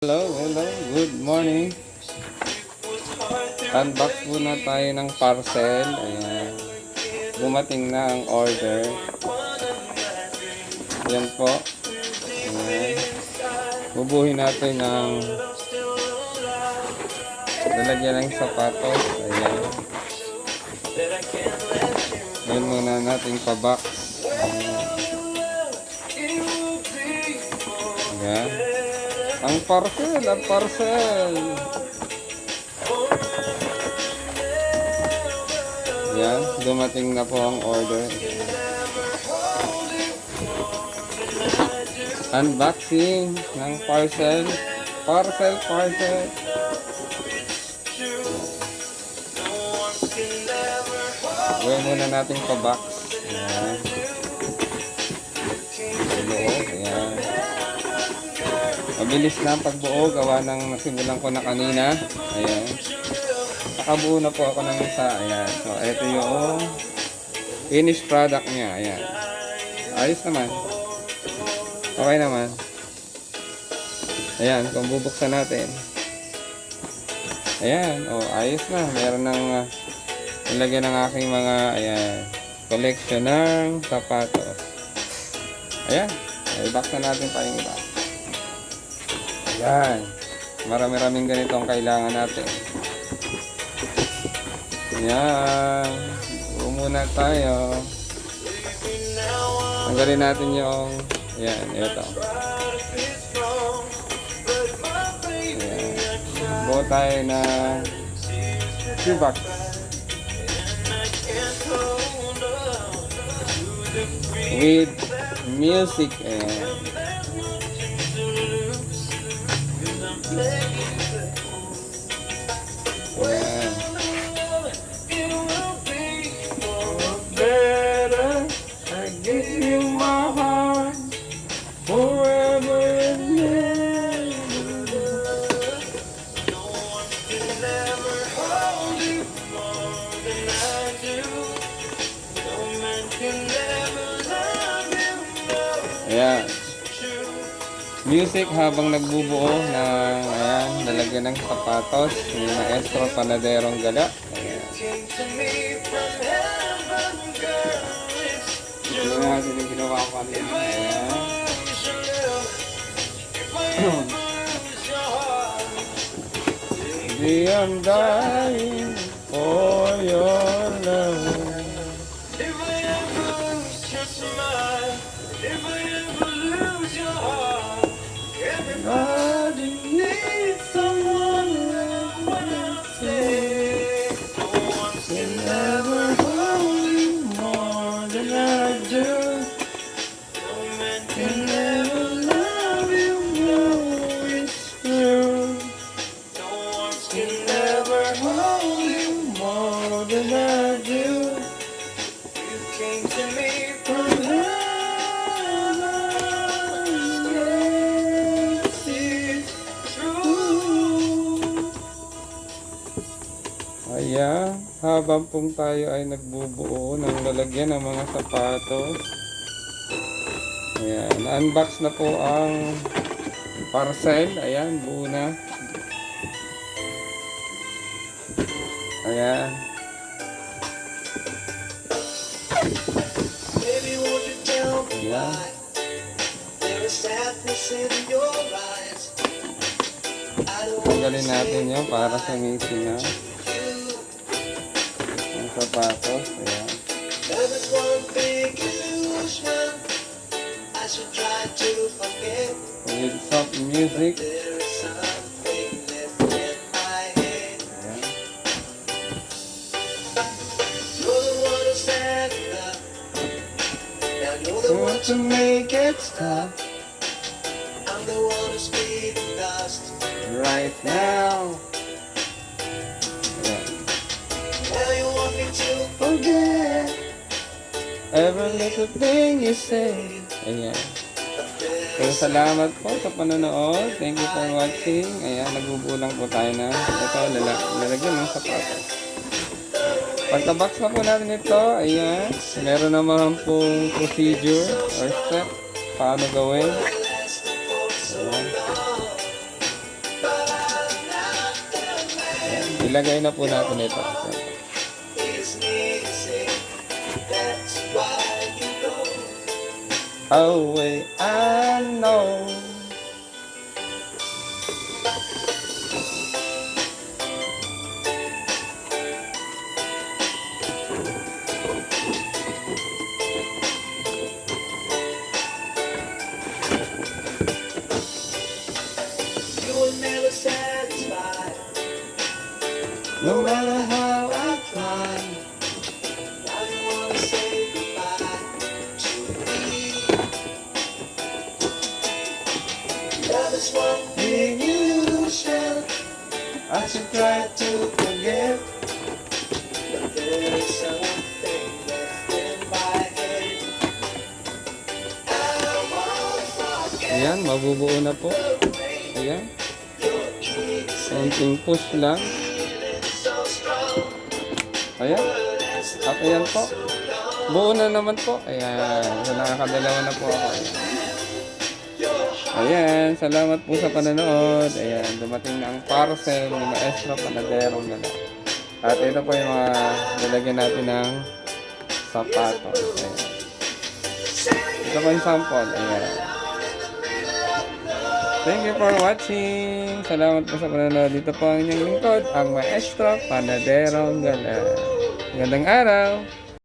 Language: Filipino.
Hello, good morning. Unbox muna tayo ng parcel. Ayan. Dumating na ang order. Ayan po. Ayan. Bubuhin natin ng lalagyan ng sapatos. Ayan. Ayan muna natin pa-box. Ayan. Ang parcel. Yan, dumating na po ang order. Unboxing ng parcel. Gawin muna natin pa-box. Ayan. Ayan. Mabilis na ang pagbuo, gawa ng nasimulan ko na kanina. Ayan. Nakabuo na po ako ng isa. Ayan. So, ito yung finished product niya. Ayan. Ayos naman. Okay naman. Ayan, kung bubuksan natin. Ayan. O, ayos na. Meron ng nilagyan ng aking mga, ayan, collection ng sapatos. Ayan. I-box na natin pa yung iba. Ayan. Marami-raming ganito ang kailangan natin. Ayan. Buo muna tayo. Tanggalin natin yung, ayan, ito. Ayan. Buo tayo na shoebox. With music. Ayan. Ayan. Better, I give you my heart forever and ever. No one can ever hold you more than I do. No man can ever love you more. Ayan. Music habang nagbubuo ng, ayan, lalagyan ng sapatos, may maestro panaderong gala. Ayan. Ito na natin yung ginawa ko kanina. Ayan. I'm dying for your love. If I ever lose your smile, if I ever lose your heart, everybody needs someone like what I say. No one can ever hold you more than I do. No man can ever love you more, it's true. No one can ever hold you more than I do. You came to me from heaven. Ayan, habang pong tayo ay nagbubuo ng lalagyan ng mga sapatos. Ayan, na-unbox na po ang parcel. Ayan, buo na. Ayan. Ayan. Tanggalin natin yun para sa missing na sapatos. Ayan. With soft music. Want to make it stop. I'm the one who's speeding dust right now. Now you want me to forget every little thing you say. Ayan. So, salamat po sa panonood. Thank you for watching. Ayan, nagbubuo lang po tayo na ito, lalagyan ng sapatos. Pagka-box na po natin ito, ayan, meron naman pong procedure or step paano gawin. Ayan. Ilagay na po natin ito. Away, I know. No matter how I try, I wanna say goodbye to me. Love is one big illusion. I should try to forget, but there's something left in my head. I won't forget. Ayan, mabubuo na po. Ayan. Konting push lang. Ayan. At ayan po. Buo na naman po. Ayan. So, nakakadalawa na po ako. Ayan. Salamat po sa panonood. Ayan. Dumating na ang parcel ni Maestro Panaderong Gala. At ito po yung mga nilagyan natin ng sapatos. Ayan. Ito po yung sample. Ayan. Thank you for watching. Salamat po sa panonood. Dito po ang inyong lingkod, ang Maestro Panaderong Gala. Magandang araw.